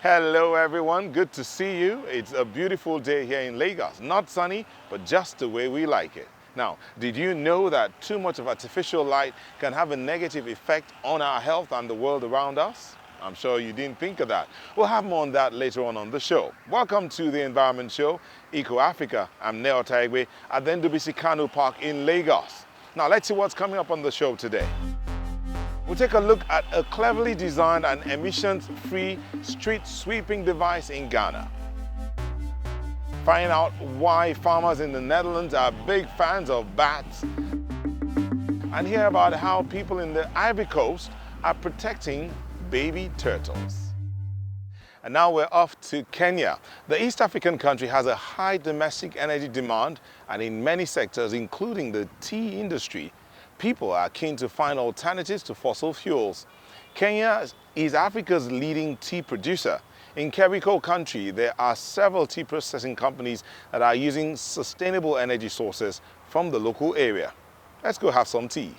Hello everyone, good to see you. It's a beautiful day here in Lagos. Not sunny, but just the way we like it. Now, did you know that too much of artificial light can have a negative effect on our health and the world around us? I'm sure you didn't think of that. We'll have more on that later on the show. Welcome to the Environment Show, Eco Africa. I'm Neo Taigwe at the NWC Kano Park in Lagos. Now, let's see what's coming up on the show today. We'll take a look at a cleverly designed and emissions-free street sweeping device in Ghana. Find out why farmers in the Netherlands are big fans of bats. And hear about how people in the Ivory Coast are protecting baby turtles. And now we're off to Kenya. The East African country has a high domestic energy demand, and in many sectors, including the tea industry, people are keen to find alternatives to fossil fuels. Kenya is Africa's leading tea producer. In Kericho country, there are several tea processing companies that are using sustainable energy sources from the local area. Let's go have some tea.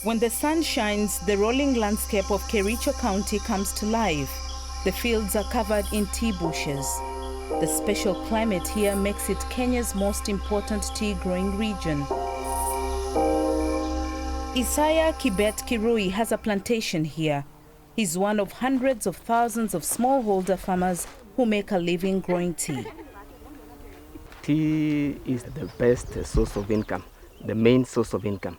When the sun shines, the rolling landscape of Kericho County comes to life. The fields are covered in tea bushes. The special climate here makes it Kenya's most important tea growing region. Isaiah Kibet Kirui has a plantation here. He's one of hundreds of thousands of smallholder farmers who make a living growing tea. Tea is the best source of income, the main source of income.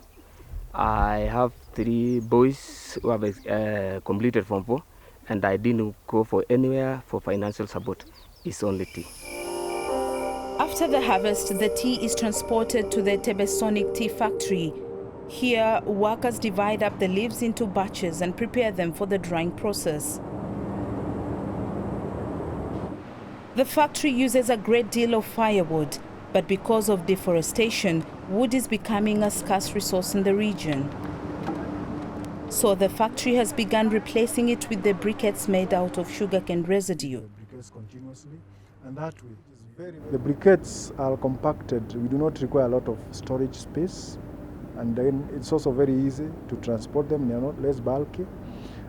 I have 3 boys who have completed Form 4, and I didn't go for anywhere for financial support. It's only tea. After the harvest, the tea is transported to the Tebesonic Tea Factory. Here, workers divide up the leaves into batches and prepare them for the drying process. The factory uses a great deal of firewood, but because of deforestation, wood is becoming a scarce resource in the region. So the factory has begun replacing it with the briquettes made out of sugarcane residue. The briquettes are compacted. We do not require a lot of storage space, and then it's also very easy to transport them. They are not less bulky,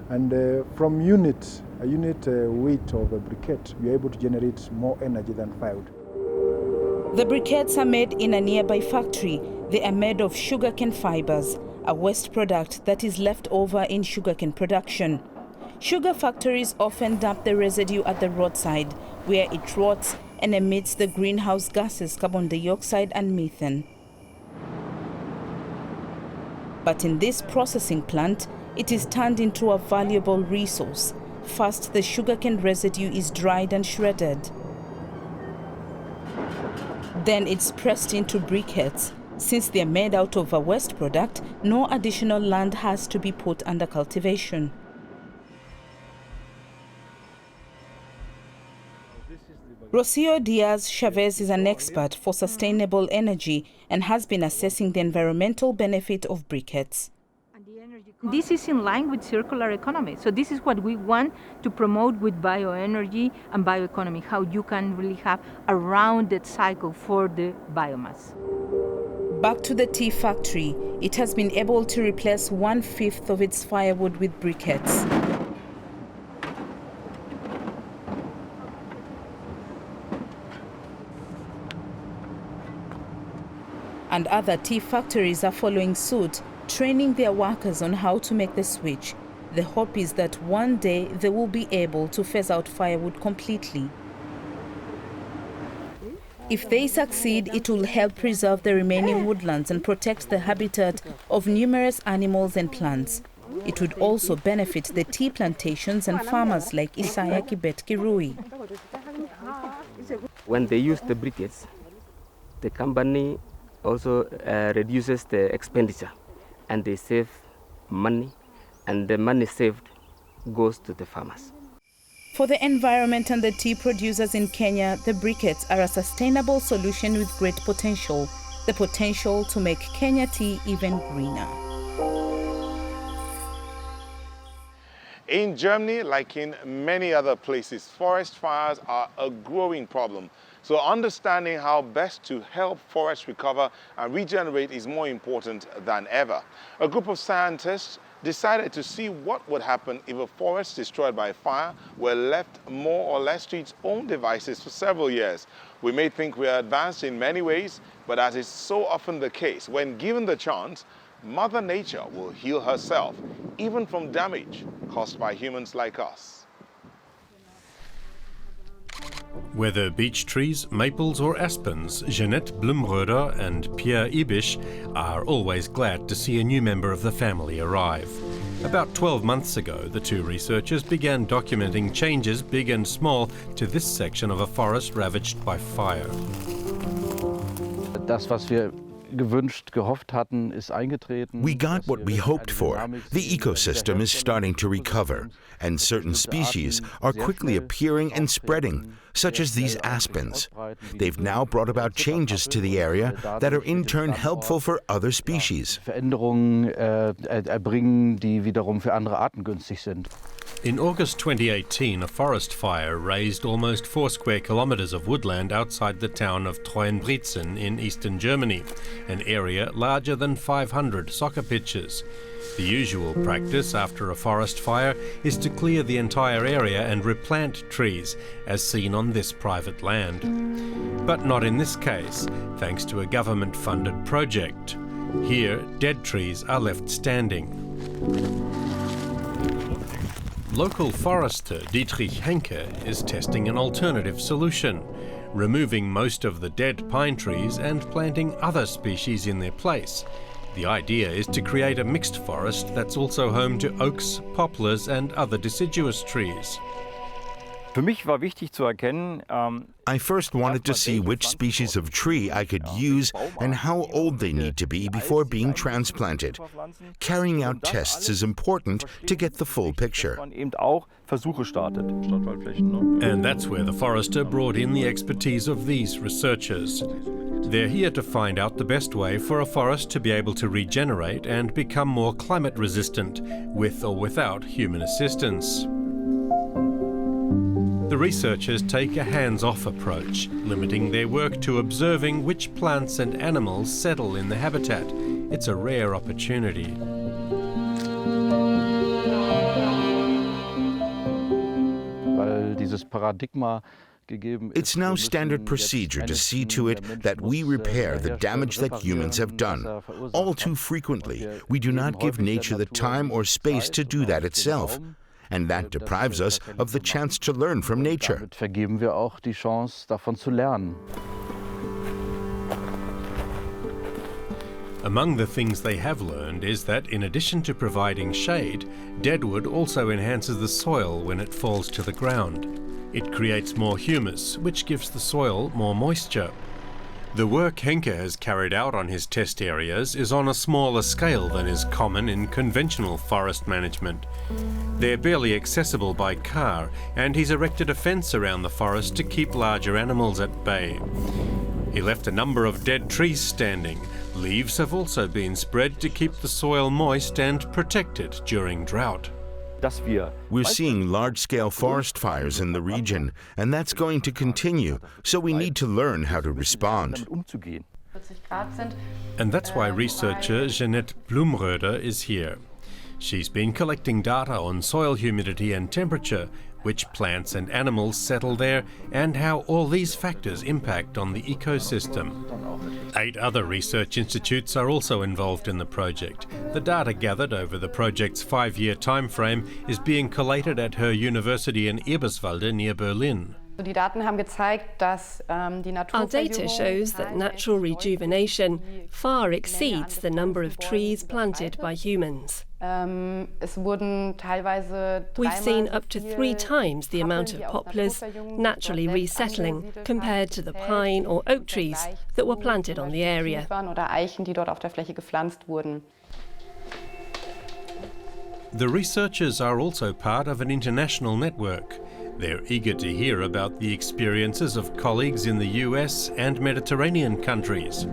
and from a unit weight of a briquette, we are able to generate more energy than firewood. The briquettes are made in a nearby factory. They are made of sugarcane fibers, a waste product that is left over in sugarcane production. Sugar factories often dump the residue at the roadside, where it rots and emits the greenhouse gases carbon dioxide and methane. But in this processing plant, it is turned into a valuable resource. First, the sugarcane residue is dried and shredded. Then it's pressed into briquettes. Since they are made out of a waste product, no additional land has to be put under cultivation. Rocio Diaz Chavez is an expert for sustainable energy and has been assessing the environmental benefit of briquettes. This is in line with circular economy. So this is what we want to promote with bioenergy and bioeconomy, how you can really have a rounded cycle for the biomass. Back to the tea factory, it has been able to replace 1/5 of its firewood with briquettes. And other tea factories are following suit, training their workers on how to make the switch. The hope is that one day they will be able to phase out firewood completely. If they succeed, it will help preserve the remaining woodlands and protect the habitat of numerous animals and plants. It would also benefit the tea plantations and farmers like Isaiah Kibet Kirui. When they use the briquettes, the company also reduces the expenditure, and they save money, and the money saved goes to the farmers. For the environment and the tea producers in Kenya, the briquettes are a sustainable solution with great potential, the potential to make Kenya tea even greener. In Germany, like in many other places, forest fires are a growing problem. So understanding how best to help forests recover and regenerate is more important than ever. A group of scientists decided to see what would happen if a forest destroyed by fire were left more or less to its own devices for several years. We may think we are advanced in many ways, but as is so often the case, when given the chance, Mother Nature will heal herself, even from damage caused by humans like us. Whether beech trees, maples or aspens, Jeanette Blumröder and Pierre Ibisch are always glad to see a new member of the family arrive. About 12 months ago, the two researchers began documenting changes, big and small, to this section of a forest ravaged by fire. Das, was wir gewünscht, gehofft hatten, ist eingetreten. We got what we hoped for. The ecosystem is starting to recover, and certain species are quickly appearing and spreading, such as these aspens. They've now brought about changes to the area that are in turn helpful for other species. Veränderungen erbringen, die wiederum für andere Arten günstig sind. In August 2018, a forest fire razed almost 4 square kilometers of woodland outside the town of Treuenbrietzen in eastern Germany, an area larger than 500 soccer pitches. The usual practice after a forest fire is to clear the entire area and replant trees, as seen on this private land. But not in this case, thanks to a government-funded project. Here, dead trees are left standing. Local forester Dietrich Henke is testing an alternative solution, removing most of the dead pine trees and planting other species in their place. The idea is to create a mixed forest that's also home to oaks, poplars and other deciduous trees. Für mich war wichtig zu erkennen, I first wanted to see which species of tree I could use and how old they need to be before being transplanted. Carrying out tests is important to get the full picture. eben auch Versuche startet. And that's where the forester brought in the expertise of these researchers. They're here to find out the best way for a forest to be able to regenerate and become more climate resistant, with or without human assistance. The researchers take a hands-off approach, limiting their work to observing which plants and animals settle in the habitat. It's a rare opportunity. Weil dieses Paradigma gegeben ist. It's now standard procedure to see to it that we repair the damage that humans have done. All too frequently, we do not give nature the time or space to do that itself. And that deprives us of the chance to learn from nature. Damit vergeben wir auch die Chance, davon zu lernen. Among the things they have learned is that in addition to providing shade, deadwood also enhances the soil when it falls to the ground. It creates more humus, which gives the soil more moisture. The work Henke has carried out on his test areas is on a smaller scale than is common in conventional forest management. They're barely accessible by car, and he's erected a fence around the forest to keep larger animals at bay. He left a number of dead trees standing. Leaves have also been spread to keep the soil moist and protected during drought. We're seeing large-scale forest fires in the region, and that's going to continue, so we need to learn how to respond. And that's why researcher Jeanette Blumröder is here. She's been collecting data on soil humidity and temperature, which plants and animals settle there, and how all these factors impact on the ecosystem. 8 other research institutes are also involved in the project. The data gathered over the project's 5-year time frame is being collated at her university in Eberswalde near Berlin. Our data shows that natural rejuvenation far exceeds the number of trees planted by humans. We've seen up to 3 times the amount of poplars naturally resettling compared to the pine or oak trees that were planted on the area. The researchers are also part of an international network. They're eager to hear about the experiences of colleagues in the US and Mediterranean countries,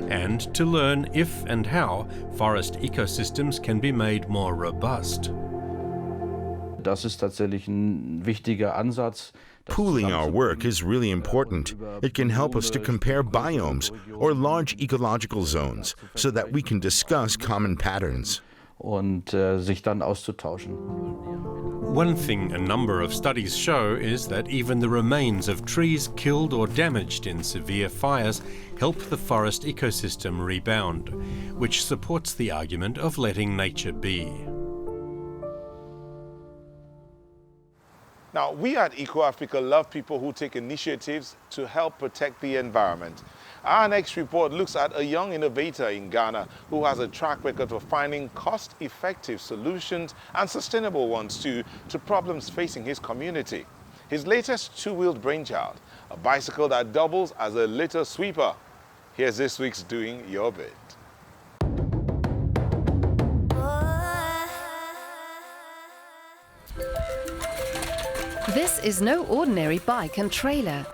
and to learn if and how forest ecosystems can be made more robust. Das ist tatsächlich ein wichtiger Ansatz, Pooling our work is really important. It can help us to compare biomes or large ecological zones so that we can discuss common patterns. Und sich dann auszutauschen. One thing a number of studies show is that even the remains of trees killed or damaged in severe fires help the forest ecosystem rebound, which supports the argument of letting nature be. Now, we at EcoAfrica love people who take initiatives to help protect the environment. Our next report looks at a young innovator in Ghana who has a track record of finding cost-effective solutions and sustainable ones too to problems facing his community. His latest two-wheeled brainchild, a bicycle that doubles as a litter sweeper. Here's this week's Doing Your Bit. This is no ordinary bike and trailer.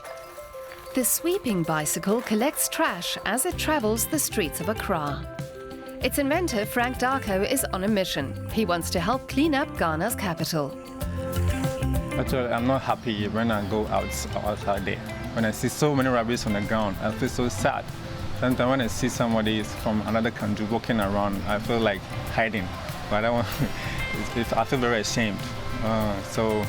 The sweeping bicycle collects trash as it travels the streets of Accra. Its inventor, Frank Darko, is on a mission. He wants to help clean up Ghana's capital. Actually, I'm not happy when I go outside there. When I see so many rubbish on the ground, I feel so sad. Sometimes when I see somebody from another country walking around, I feel like hiding. But I don't want I feel very ashamed. So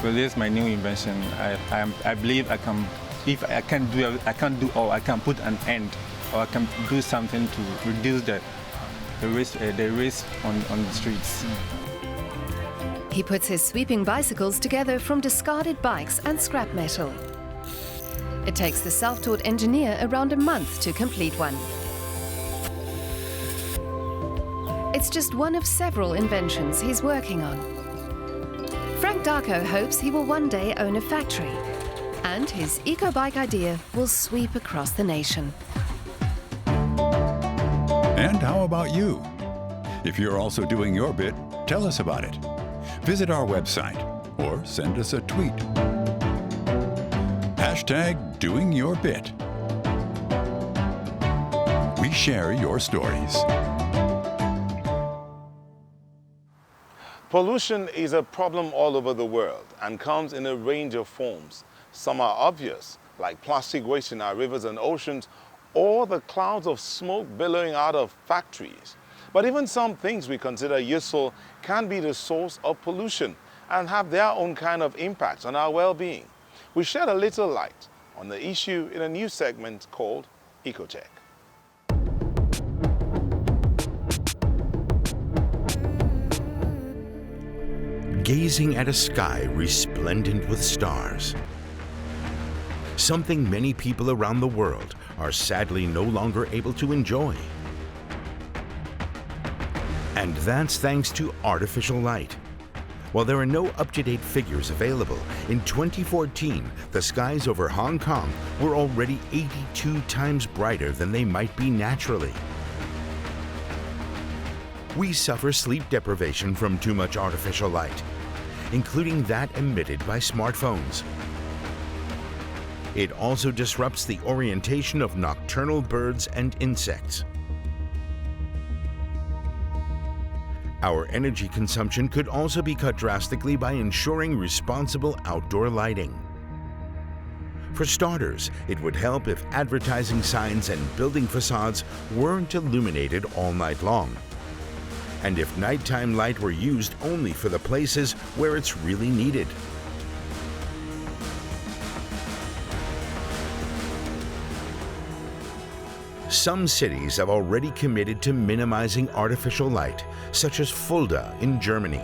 with this, my new invention, I believe I can. If I can't do all, I can put an end, or I can do something to reduce the risk on the streets. He puts his sweeping bicycles together from discarded bikes and scrap metal. It takes the self-taught engineer around a month to complete one. It's just one of several inventions he's working on. Frank Darko hopes he will one day own a factory, and his eco-bike idea will sweep across the nation. And how about you? If you're also doing your bit, tell us about it. Visit our website or send us a tweet. #DoingYourBit. We share your stories. Pollution is a problem all over the world and comes in a range of forms. Some are obvious, like plastic waste in our rivers and oceans, or the clouds of smoke billowing out of factories. But even some things we consider useful can be the source of pollution and have their own kind of impacts on our well-being. We shed a little light on the issue in a new segment called EcoCheck. Gazing at a sky resplendent with stars. Something many people around the world are sadly no longer able to enjoy. And that's thanks to artificial light. While there are no up-to-date figures available, in 2014, the skies over Hong Kong were already 82 times brighter than they might be naturally. We suffer sleep deprivation from too much artificial light, including that emitted by smartphones. It also disrupts the orientation of nocturnal birds and insects. Our energy consumption could also be cut drastically by ensuring responsible outdoor lighting. For starters, it would help if advertising signs and building facades weren't illuminated all night long, and if nighttime light were used only for the places where it's really needed. Some cities have already committed to minimizing artificial light, such as Fulda in Germany.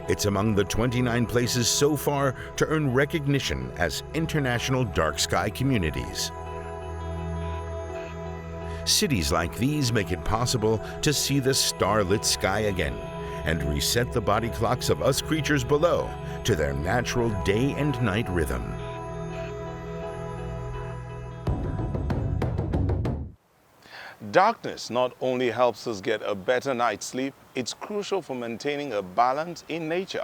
It's among the 29 places so far to earn recognition as international dark sky communities. Cities like these make it possible to see the starlit sky again and reset the body clocks of us creatures below to their natural day and night rhythm. Darkness not only helps us get a better night's sleep, it's crucial for maintaining a balance in nature.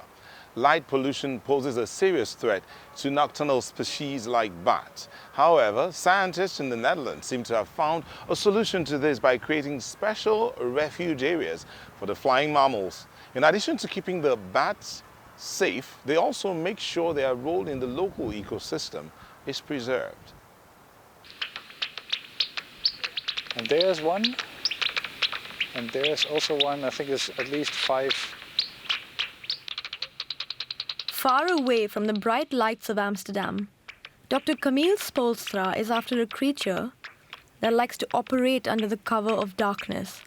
Light pollution poses a serious threat to nocturnal species like bats. However, scientists in the Netherlands seem to have found a solution to this by creating special refuge areas for the flying mammals. In addition to keeping the bats safe, they also make sure their role in the local ecosystem is preserved. And there's one, and there's also one, I think there's at least 5. Far away from the bright lights of Amsterdam, Dr. Camille Spoelstra is after a creature that likes to operate under the cover of darkness.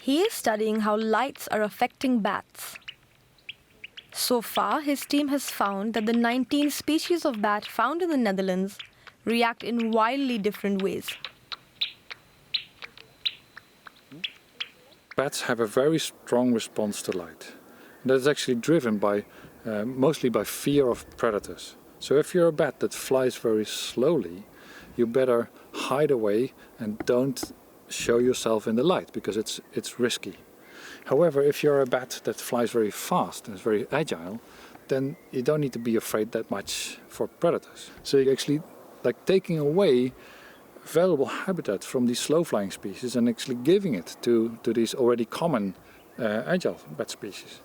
He is studying how lights are affecting bats. So far, his team has found that the 19 species of bat found in the Netherlands react in wildly different ways. Bats have a very strong response to light. That is actually driven by, mostly by fear of predators. So if you're a bat that flies very slowly, you better hide away and don't show yourself in the light because it's risky. However, if you're a bat that flies very fast and is very agile, then you don't need to be afraid that much for predators. So you're actually like taking away valuable habitat from these slow-flying species and actually giving it to these already common agile bat species.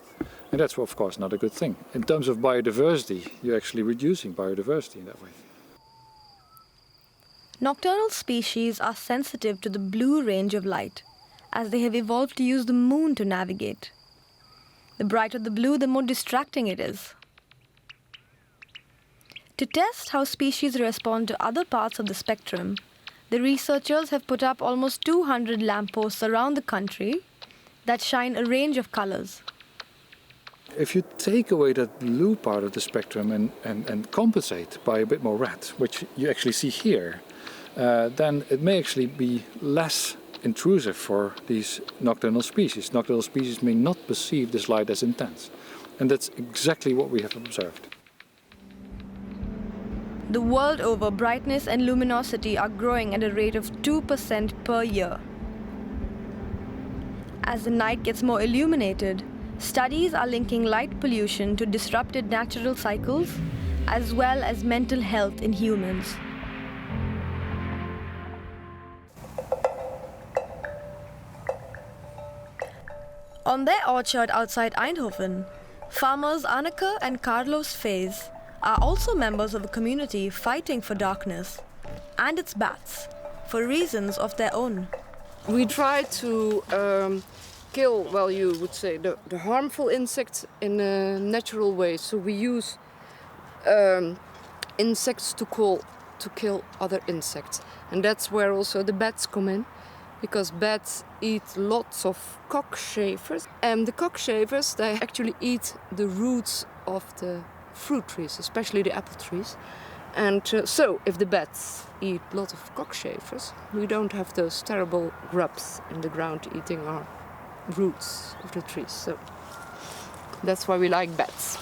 And that's, of course, not a good thing. In terms of biodiversity, you're actually reducing biodiversity in that way. Nocturnal species are sensitive to the blue range of light, as they have evolved to use the moon to navigate. The brighter the blue, the more distracting it is. To test how species respond to other parts of the spectrum, the researchers have put up almost 200 lampposts around the country that shine a range of colors. If you take away that blue part of the spectrum and compensate by a bit more red, which you actually see here, then it may actually be less intrusive for these nocturnal species. Nocturnal species may not perceive this light as intense. And that's exactly what we have observed. The world over, brightness and luminosity are growing at a rate of 2% per year. As the night gets more illuminated, studies are linking light pollution to disrupted natural cycles as well as mental health in humans. On their orchard outside Eindhoven, farmers Anneke and Carlos Fees are also members of the community fighting for darkness and its bats for reasons of their own. We try to kill, well, you would say, the harmful insects in a natural way. So we use insects to kill other insects. And that's where also the bats come in, because bats eat lots of cockchafers. And the cockchafers, they actually eat the roots of the fruit trees, especially the apple trees. And so if the bats eat a lot of cockchafers, we don't have those terrible grubs in the ground eating our roots of the trees. So that's why we like bats.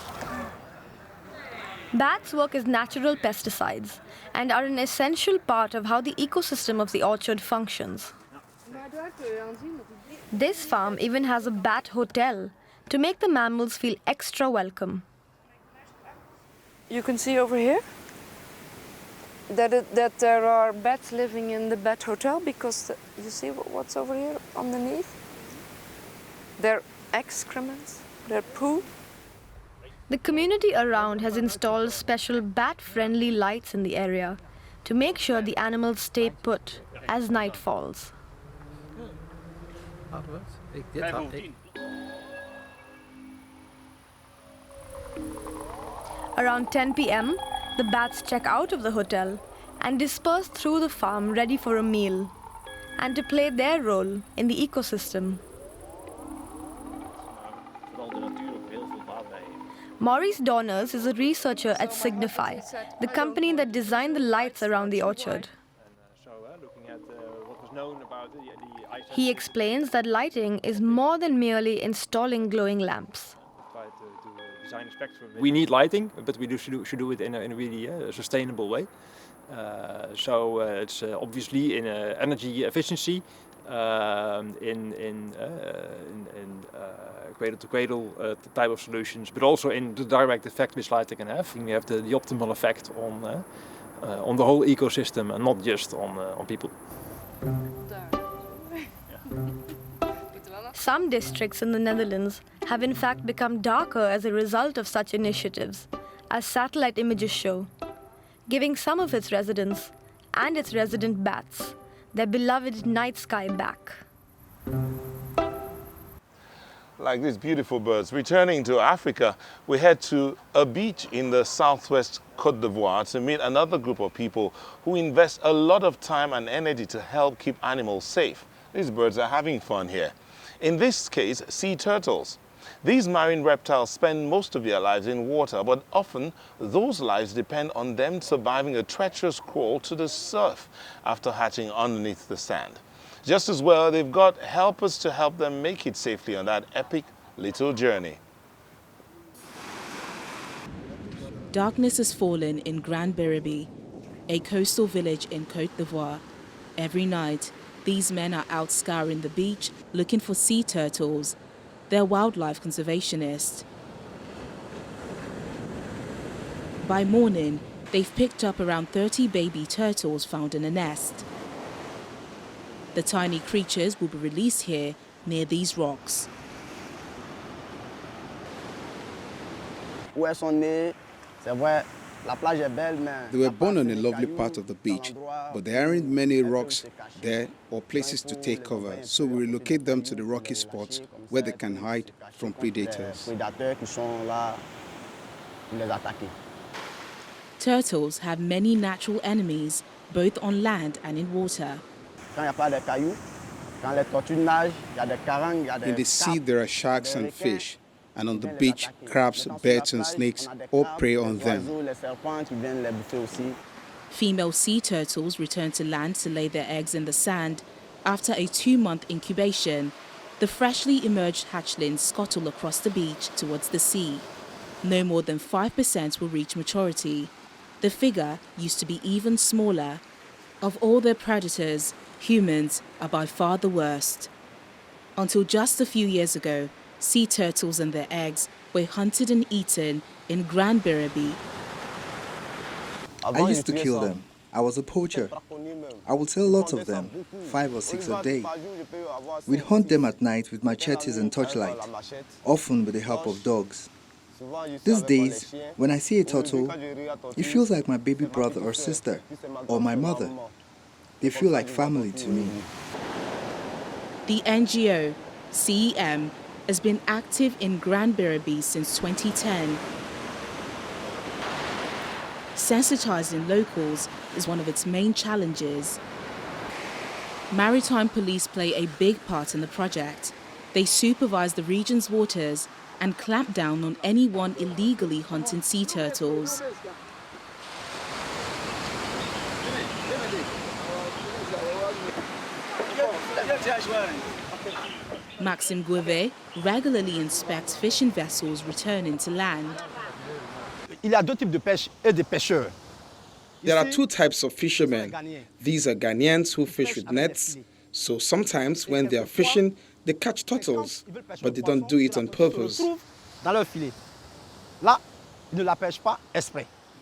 Bats work as natural pesticides and are an essential part of how the ecosystem of the orchard functions. This farm even has a bat hotel to make the mammals feel extra welcome. You can see over here that there are bats living in the bat hotel, because you see what's over here underneath? Their excrements, their poo. The community around has installed special bat-friendly lights in the area to make sure the animals stay put as night falls. Around 10 p.m., the bats check out of the hotel and disperse through the farm ready for a meal and to play their role in the ecosystem. Maurice Donners is a researcher at Signify, the company that designed the lights around the orchard. He explains that lighting is more than merely installing glowing lamps. We need lighting, but we should do it in a really sustainable way. So it's obviously in energy efficiency, in cradle-to-cradle type of solutions, but also in the direct effect which lighting can have. We have the optimal effect on the whole ecosystem and not just on people. Some districts in the Netherlands have in fact become darker as a result of such initiatives, as satellite images show, giving some of its residents and its resident bats their beloved night sky back. Like these beautiful birds. Returning to Africa, we head to a beach in the southwest Côte d'Ivoire to meet another group of people who invest a lot of time and energy to help keep animals safe. These birds are having fun here. In this case, sea turtles. These marine reptiles spend most of their lives in water, but often those lives depend on them surviving a treacherous crawl to the surf after hatching underneath the sand. Just as well, they've got helpers to help them make it safely on that epic little journey. Darkness has fallen in Grand Biribi, a coastal village in Côte d'Ivoire. Every night, these men are out scouring the beach looking for sea turtles. They're wildlife conservationists. By morning, they've picked up around 30 baby turtles found in a nest. The tiny creatures will be released here near these rocks. They were born on a lovely part of the beach, but there aren't many rocks there or places to take cover, so we relocate them to the rocky spots where they can hide from predators. Turtles have many natural enemies, both on land and in water. In the sea, there are sharks and fish, and on the beach, crabs, birds, and snakes all prey on them. Female sea turtles return to land to lay their eggs in the sand. After a 2-month incubation, the freshly emerged hatchlings scuttle across the beach towards the sea. No more than 5% will reach maturity. The figure used to be even smaller. Of all their predators, humans are by far the worst. Until just a few years ago, sea turtles and their eggs were hunted and eaten in Grand Biribi. I used to kill them. I was a poacher. I would sell lots of them, 5 or 6 a day. We'd hunt them at night with machetes and torchlight, often with the help of dogs. These days, when I see a turtle, it feels like my baby brother or sister, or my mother. They feel like family to me. The NGO, CEM, has been active in Grand Biribi since 2010. Sensitizing locals is one of its main challenges. Maritime police play a big part in the project. They supervise the region's waters and clamp down on anyone illegally hunting sea turtles. Maxime Gueve regularly inspects fishing vessels returning to land. There are 2 types of fishermen. These are Ghanaians who fish with nets, so sometimes when they are fishing, they catch turtles, but they don't do it on purpose.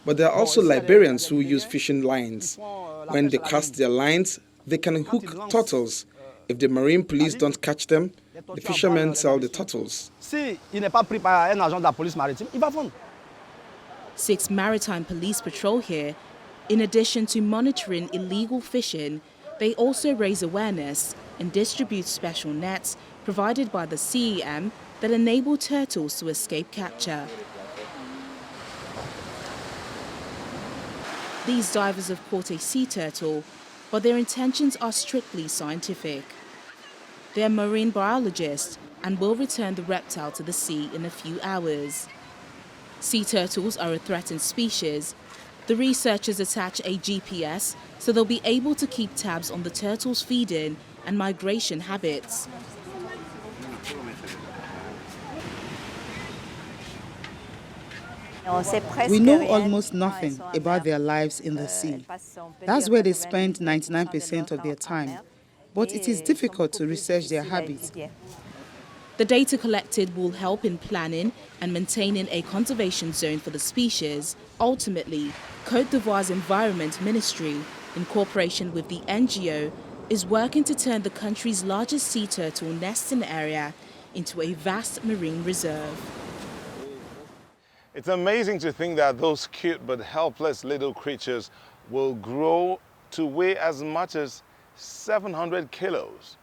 But there are also Liberians who use fishing lines. When they cast their lines, they can hook turtles. If the marine police don't catch them, the fishermen sell the turtles. 6 maritime police patrol here. In addition to monitoring illegal fishing, they also raise awareness and distribute special nets provided by the CEM that enable turtles to escape capture. These divers have caught a sea turtle, but their intentions are strictly scientific. They are marine biologists and will return the reptile to the sea in a few hours. Sea turtles are a threatened species. The researchers attach a GPS so they'll be able to keep tabs on the turtles' feeding and migration habits. We know almost nothing about their lives in the sea. That's where they spend 99% of their time. But it is difficult to research their habits. The data collected will help in planning and maintaining a conservation zone for the species. Ultimately, Côte d'Ivoire's Environment Ministry, in cooperation with the NGO, is working to turn the country's largest sea turtle nesting area into a vast marine reserve. It's amazing to think that those cute but helpless little creatures will grow to weigh as much as 700 kilos.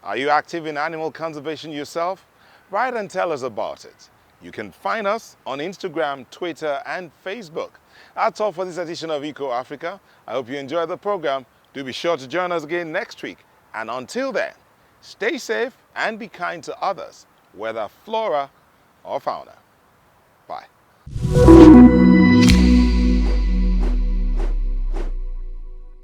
Are you active in animal conservation yourself? Write and tell us about it. You can find us on Instagram, Twitter, and Facebook. That's all for this edition of Eco Africa. I hope you enjoyed the program. Do be sure to join us again next week. And until then, stay safe and be kind to others, whether flora or fauna.